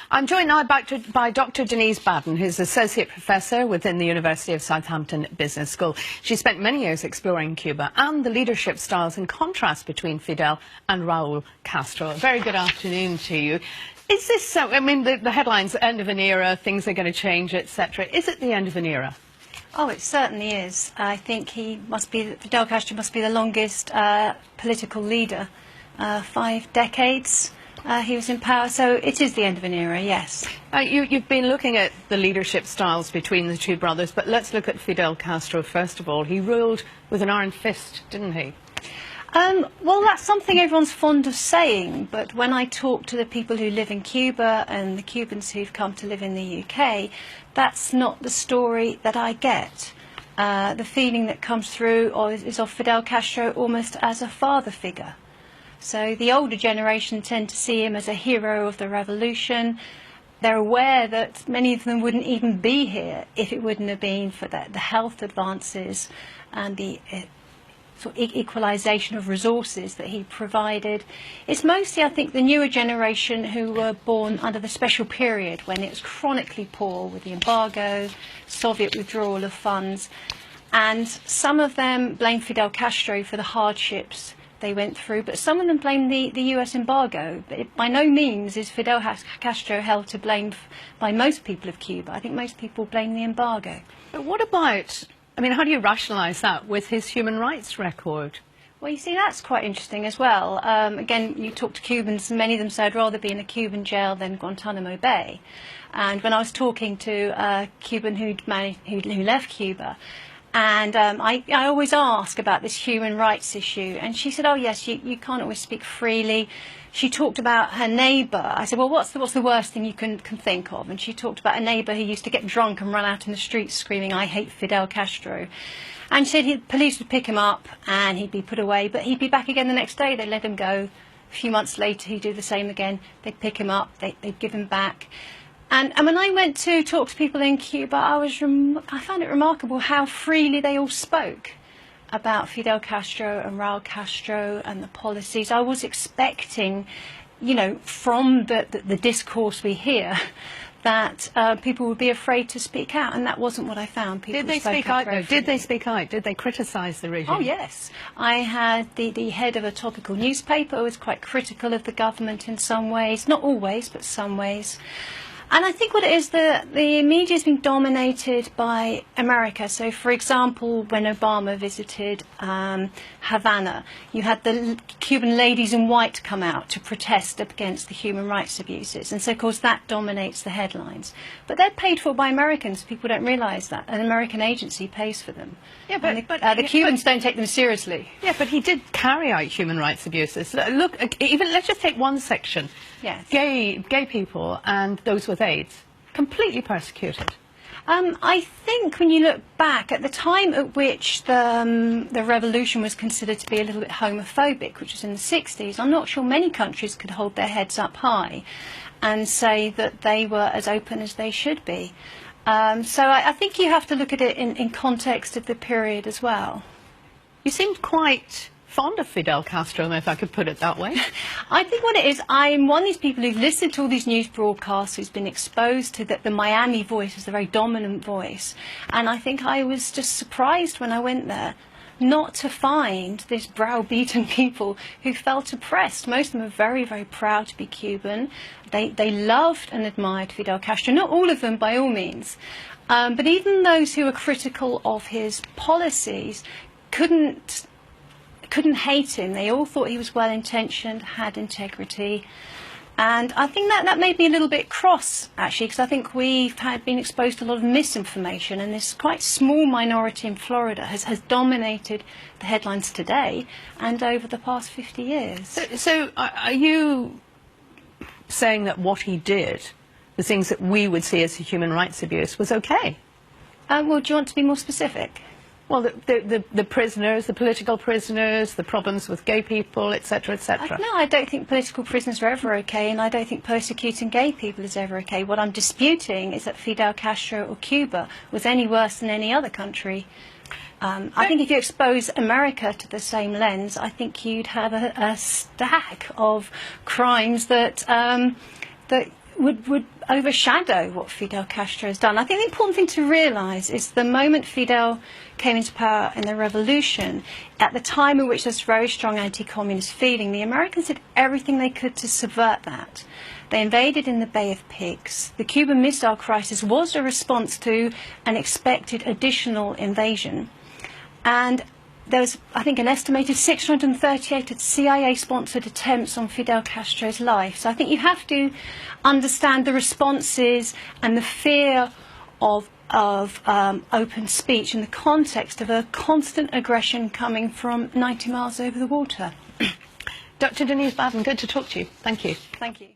I'm joined now by Dr. Denise Baden, who's Associate Professor within the University of Southampton Business School. She spent many years exploring Cuba and the leadership styles and contrast between Fidel and Raul Castro. A very good afternoon to you. Is this so? I mean, the headlines, end of an era, things are going to change, etc. Is it the end of an era? Oh, it certainly is. I think Fidel Castro must be the longest political leader. 5 decades he was in power, so it is the end of an era, yes. You've been looking at the leadership styles between the two brothers, but let's look at Fidel Castro first of all. He ruled with an iron fist, didn't he? Well, that's something everyone's fond of saying, but when I talk to the people who live in Cuba and the Cubans who've come to live in the UK, that's not the story that I get. The feeling that comes through is of Fidel Castro almost as a father figure. So the older generation tend to see him as a hero of the revolution. They're aware that many of them wouldn't even be here if it wouldn't have been for the health advances and the sort of equalisation of resources that he provided. It's mostly, I think, the newer generation who were born under the special period when it was chronically poor with the embargo, Soviet withdrawal of funds, and some of them blame Fidel Castro for the hardships they went through, but some of them blame the US embargo. But by no means is Fidel Castro held to blame by most people of Cuba. I think most people blame the embargo. But what about, I mean, how do you rationalise that with his human rights record? Well, you see, that's quite interesting as well. Again, you talk to Cubans, and many of them say, I'd rather be in a Cuban jail than Guantanamo Bay. And when I was talking to a Cuban who left Cuba, and I always ask about this human rights issue, and she said, oh yes, you can't always speak freely. She talked about her neighbour. I said, well, what's the worst thing you can think of? And she talked about a neighbour who used to get drunk and run out in the streets screaming, I hate Fidel Castro. And she said police would pick him up and he'd be put away, but he'd be back again the next day. They'd let him go. A few months later, he'd do the same again. They'd pick him up, they'd give him back. And when I went to talk to people in Cuba, I found it remarkable how freely they all spoke about Fidel Castro and Raul Castro and the policies. I was expecting, you know, from the discourse we hear, that people would be afraid to speak out, and that wasn't what I found. People Did they speak out, though? Did they speak out? Did they criticise the regime? Oh, yes. I had the head of a topical newspaper who was quite critical of the government in some ways. Not always, but some ways. And I think what it is, the media has been dominated by America. So, for example, when Obama visited Havana, you had the Cuban ladies in white come out to protest against the human rights abuses. And so, of course, that dominates the headlines. But they're paid for by Americans. People don't realise that. An American agency pays for them. Yeah, but the Cubans don't take them seriously. Yeah, but he did carry out human rights abuses. Look, even let's just take one section. Yes. Gay people and those with AIDS, completely persecuted. I think when you look back at the time at which the revolution was considered to be a little bit homophobic, which was in the 60s, I'm not sure many countries could hold their heads up high and say that they were as open as they should be. So I think you have to look at it in context of the period as well. You seemed quite fond of Fidel Castro, if I could put it that way. I think what it is, I'm one of these people who've listened to all these news broadcasts, who's been exposed to the Miami voice as a very dominant voice. And I think I was just surprised when I went there not to find this browbeaten people who felt oppressed. Most of them are very, very proud to be Cuban. They loved and admired Fidel Castro. Not all of them, by all means. But even those who were critical of his policies couldn't hate him. They all thought he was well-intentioned, had integrity. And I think that made me a little bit cross, actually, because I think we've been exposed to a lot of misinformation, and this quite small minority in Florida has dominated the headlines today and over the past 50 years. So are you saying that what he did, the things that we would see as a human rights abuse, was okay? Well, do you want to be more specific? Well, the prisoners, the political prisoners, the problems with gay people, etc., etc. No, I don't think political prisoners are ever okay, and I don't think persecuting gay people is ever okay. What I'm disputing is that Fidel Castro or Cuba was any worse than any other country. I think if you expose America to the same lens, I think you'd have a stack of crimes that would overshadow what Fidel Castro has done. I think the important thing to realise is the moment Fidel came into power in the revolution, at the time in which there's very strong anti-communist feeling, the Americans did everything they could to subvert that. They invaded in the Bay of Pigs. The Cuban Missile Crisis was a response to an expected additional invasion. And there was, I think, an estimated 638 CIA-sponsored attempts on Fidel Castro's life. So I think you have to understand the responses and the fear of open speech in the context of a constant aggression coming from 90 miles over the water. Dr. Denise Baden, good to talk to you. Thank you. Thank you.